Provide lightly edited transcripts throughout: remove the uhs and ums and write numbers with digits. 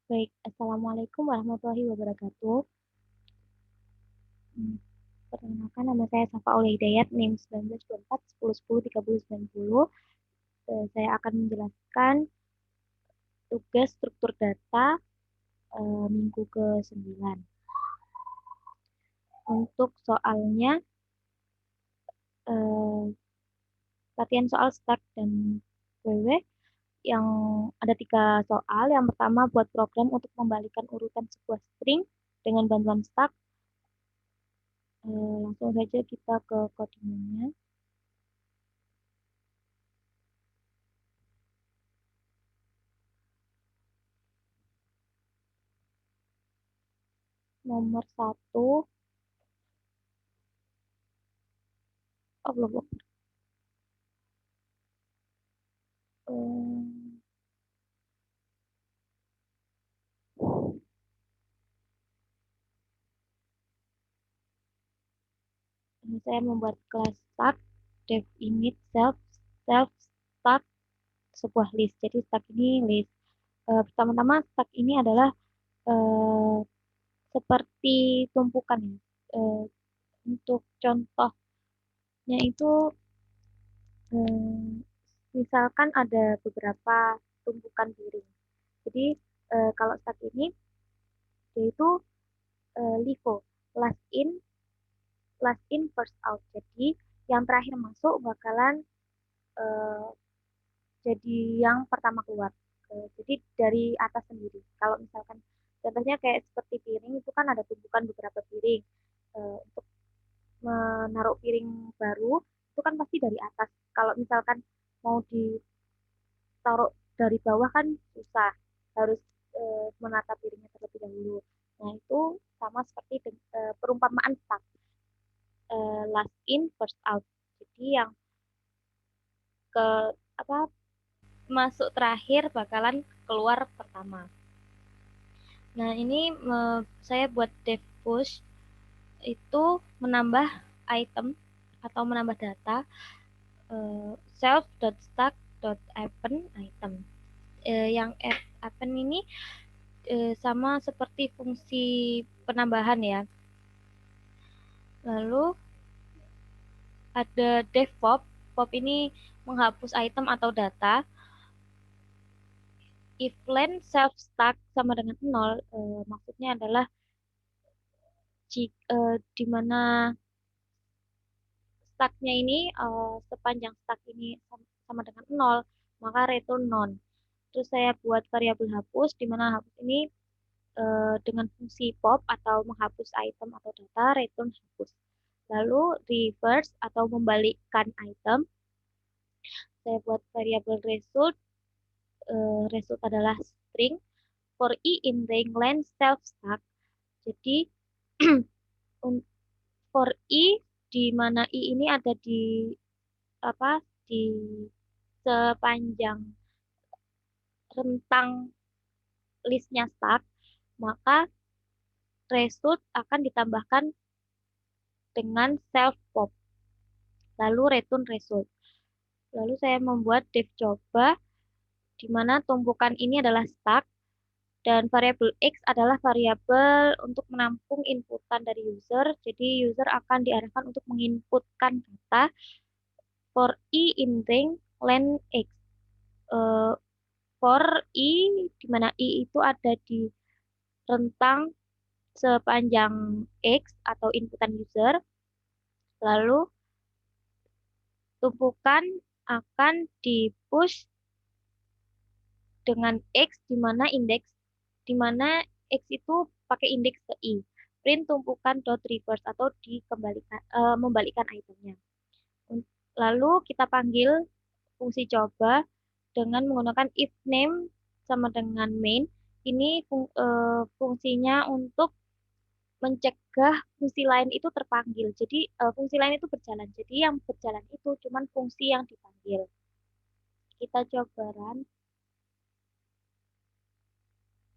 Baik, Assalamualaikum warahmatullahi wabarakatuh. Hmm, Perkenalkan nama saya Safa Aulia Hidayat, NIM 1924 10 10 30 90. Saya akan menjelaskan tugas struktur data minggu ke-9. Untuk soalnya, eh, latihan soal Stack dan WW yang ada 3 soal. Yang pertama, buat program untuk membalikan urutan sebuah string dengan bantuan Stack. Langsung saja kita ke codingannya. Nomor satu, oh belum. Eh, saya membuat kelas start, dev init, self start sebuah list. Jadi start ini list. Pertama-tama start ini adalah eh, seperti tumpukan ya. Eh, untuk contohnya itu eh, misalkan ada beberapa tumpukan piring. Jadi kalau start ini yaitu LIFO, last in, first out. Jadi yang terakhir masuk bakalan eh, jadi yang pertama keluar. Jadi dari atas sendiri. Kalau misalkan contohnya kayak seperti piring itu kan ada tumpukan beberapa piring. Untuk menaruh piring baru itu kan pasti dari atas. Kalau misalkan mau ditaruh dari bawah kan susah. Harus menata piringnya terlebih dahulu. Nah, itu sama seperti perumpamaan stuck. Last in, first out. Jadi yang ke apa masuk terakhir bakalan keluar pertama. Nah, ini saya buat dev push itu menambah item atau menambah data self.stack.append item. Yang append ini sama seperti fungsi penambahan ya. Lalu ada dev pop. Pop ini menghapus item atau data. If len self stack sama dengan 0, maksudnya adalah di mana stacknya ini sepanjang stack ini sama dengan 0, maka return non. Terus saya buat variabel hapus, di mana hapus ini dengan fungsi pop atau menghapus item atau data, return hapus. Lalu reverse atau membalikkan item, saya buat variabel result, result adalah string, for i in range length self stack. Jadi for i di mana i ini ada di apa di sepanjang rentang listnya stack, maka result akan ditambahkan dengan self pop, lalu return result. Lalu saya membuat dev coba, di mana tumpukan ini adalah stack, dan variabel X adalah variabel untuk menampung inputan dari user. Jadi user akan diarahkan untuk menginputkan data for i in range length X. Eh, for i, di mana i itu ada di rentang sepanjang X atau inputan user, lalu tumpukan akan di-push dengan X di mana X itu pakai indeks ke I. Print tumpukan dot reverse atau dikembalikan membalikkan itemnya. Lalu kita panggil fungsi coba dengan menggunakan if name sama dengan main. Ini fungsinya untuk mencegah fungsi lain itu terpanggil. Jadi fungsi lain itu berjalan. Jadi yang berjalan itu cuma fungsi yang dipanggil. Kita coba run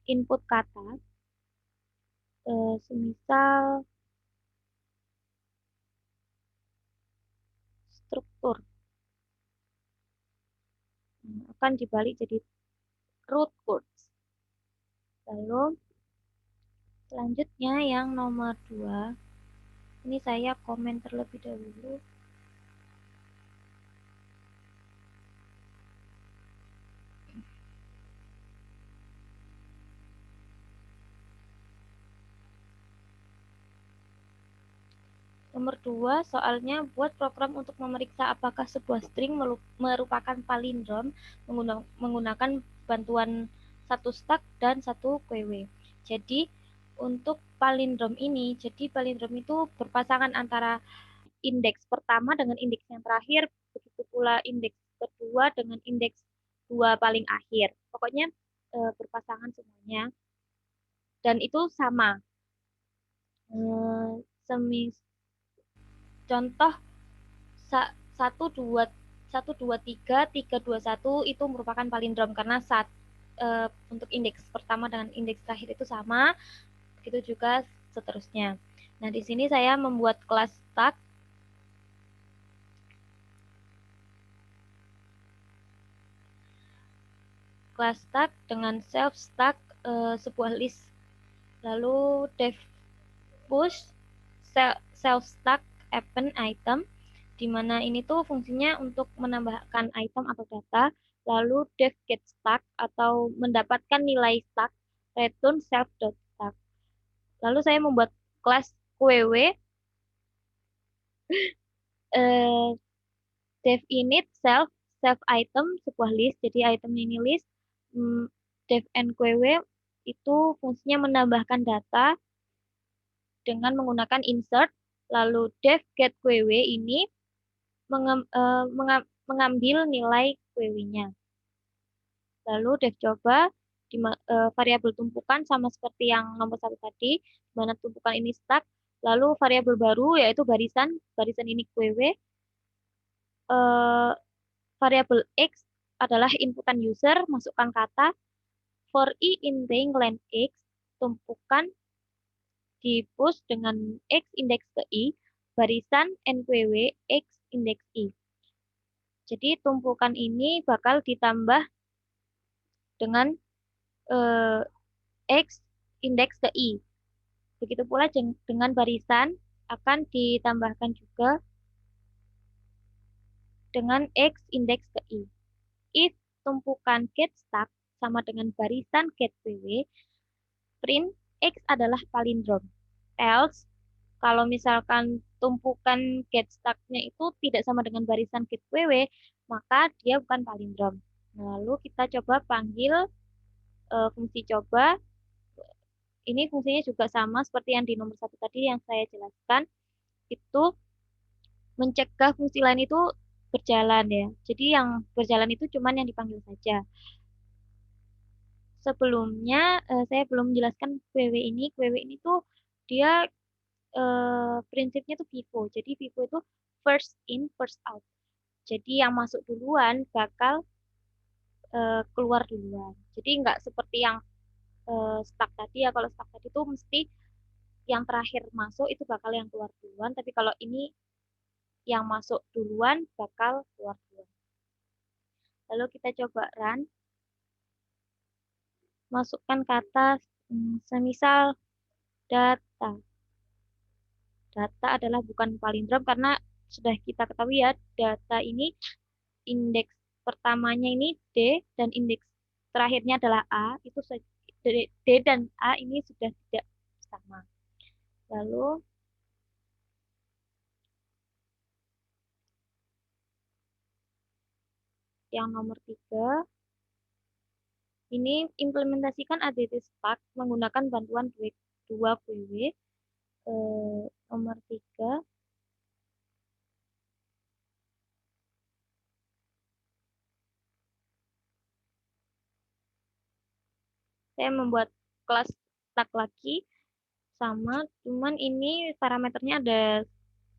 input kata, semisal struktur. Akan dibalik jadi root words. Lalu selanjutnya yang nomor 2, ini saya komen terlebih dahulu. Nomor 2, soalnya buat program untuk memeriksa apakah sebuah string merupakan palindrom menggunakan bantuan satu stack dan satu QW. Jadi untuk palindrom ini, jadi palindrom itu berpasangan antara indeks pertama dengan indeks yang terakhir, begitu pula indeks kedua dengan indeks dua paling akhir. Pokoknya berpasangan semuanya dan itu sama. Semis contoh satu dua satu dua tiga tiga dua satu itu merupakan palindrom karena untuk indeks pertama dengan indeks terakhir itu sama, begitu juga seterusnya. Nah, di sini saya membuat kelas stack. Kelas stack dengan self stack sebuah list. Lalu def push self stack append item, di mana ini tuh fungsinya untuk menambahkan item atau data. Lalu def get stack atau mendapatkan nilai stack, return self dot stack. Lalu saya membuat kelas QW eh, def init self item sebuah list. Jadi item ini list. Def nqw itu fungsinya menambahkan data dengan menggunakan insert. Lalu def get qw ini mengambil nilai qw-nya. Lalu def coba variabel tumpukan sama seperti yang nomor 1 tadi, di mana tumpukan ini stack. Lalu variabel baru yaitu barisan ini qw. Variabel x adalah inputan user, masukkan kata. For i in range length x, tumpukan di push dengan x indeks ke i, barisan nqw x indeks i. Jadi tumpukan ini bakal ditambah dengan x indeks ke i. Begitu pula dengan barisan akan ditambahkan juga dengan x indeks ke i. If tumpukan get stack sama dengan barisan get qw, print x adalah palindrom. Else, kalau misalkan tumpukan get stack-nya itu tidak sama dengan barisan get qw, maka dia bukan palindrom. Lalu kita coba panggil fungsi coba. Ini fungsinya juga sama seperti yang di nomor 1 tadi yang saya jelaskan. Itu mencegah fungsi lain itu berjalan ya. Jadi yang berjalan itu cuman yang dipanggil saja. Sebelumnya saya belum menjelaskan QW ini. QW ini tuh dia prinsipnya tuh FIFO. Jadi FIFO itu first in, first out. Jadi yang masuk duluan bakal keluar duluan. Jadi nggak seperti yang stuck tadi ya. Kalau stuck tadi tuh mesti yang terakhir masuk itu bakal yang keluar duluan. Tapi kalau ini yang masuk duluan bakal keluar duluan. Lalu kita coba run. Masukkan kata semisal data. Data adalah bukan palindrom karena sudah kita ketahui ya, data ini indeks pertamanya ini D dan indeks terakhirnya adalah A, itu D dan A ini sudah tidak sama. Lalu yang nomor 3, ini implementasikan ADT Spark menggunakan bantuan 2 QW. Nomor 3, saya membuat kelas stack lagi sama, cuman ini parameternya ada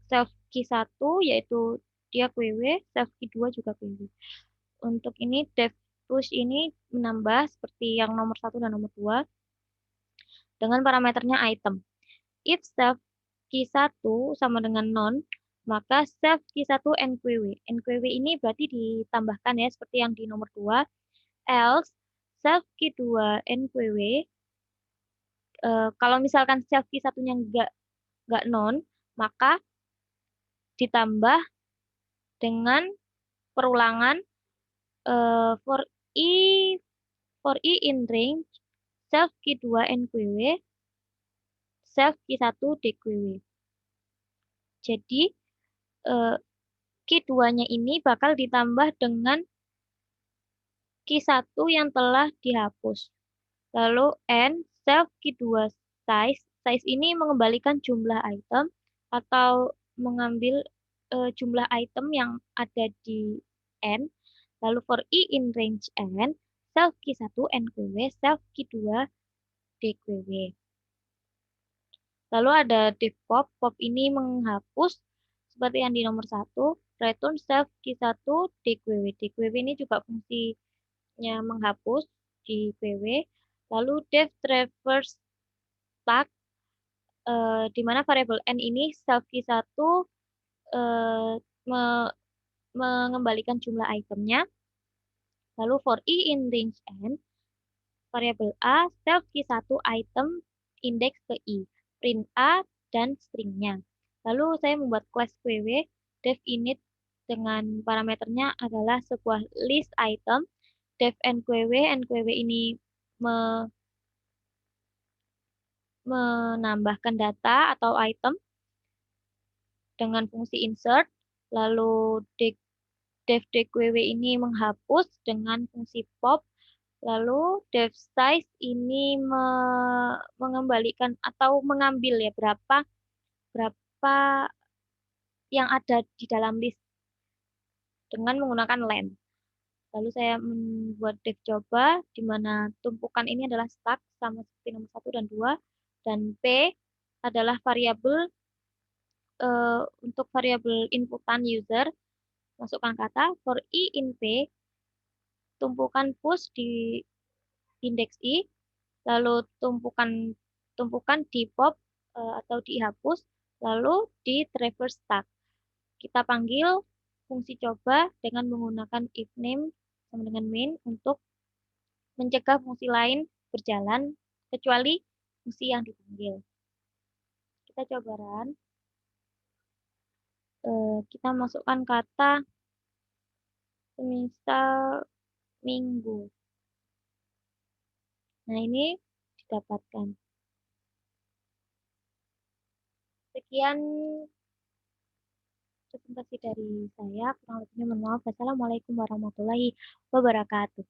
self key 1 yaitu dia QW, self key 2 juga QW. Untuk ini def push ini menambah seperti yang nomor 1 dan nomor 2 dengan parameternya item. If self key 1 sama dengan non, maka self key 1 nqw. Nqw ini berarti ditambahkan ya seperti yang di nomor 2. Else self key 2 nqw Kalau misalkan self key satunya nggak non, maka ditambah dengan perulangan for i in range self key 2 NQW self key 1 DQW. Jadi eh, key 2-nya ini bakal ditambah dengan key 1 yang telah dihapus. Lalu N self key 2 size. Size ini mengembalikan jumlah item atau mengambil jumlah item yang ada di N. Lalu for I in range N, self key 1 NQW, self key 2 DQW. Lalu ada div pop. Pop ini menghapus seperti yang di nomor 1, return self key 1 DQW. DQW ini juga fungsinya menghapus di QW. Lalu dev traverse tag di mana variabel n ini self key 1 eh, me- mengembalikan jumlah itemnya. Lalu for I in range n, variabel A self key 1 item indeks ke I, print A dan stringnya. Lalu saya membuat class QW, dev init dengan parameternya adalah sebuah list item, dev nqw, nqw ini menambahkan data atau item dengan fungsi insert, lalu dev dqw ini menghapus dengan fungsi pop, lalu dev size ini mengembalikan atau mengambil ya berapa berapa yang ada di dalam list dengan menggunakan len. Lalu saya membuat dev coba di mana tumpukan ini adalah stack sama seperti nomor 1 dan 2 dan P adalah variabel untuk variabel inputan user, masukkan kata for I in P, tumpukan push di indeks I, lalu tumpukan di pop atau dihapus, lalu di traverse tag. Kita panggil fungsi coba dengan menggunakan if name sama dengan main untuk mencegah fungsi lain berjalan kecuali fungsi yang dipanggil. Kita coba run. Kita masukkan kata semisal minggu. Nah, ini didapatkan. Sekian presentasi dari saya. Kurang lebihnya mohon maaf. Wassalamualaikum warahmatullahi wabarakatuh.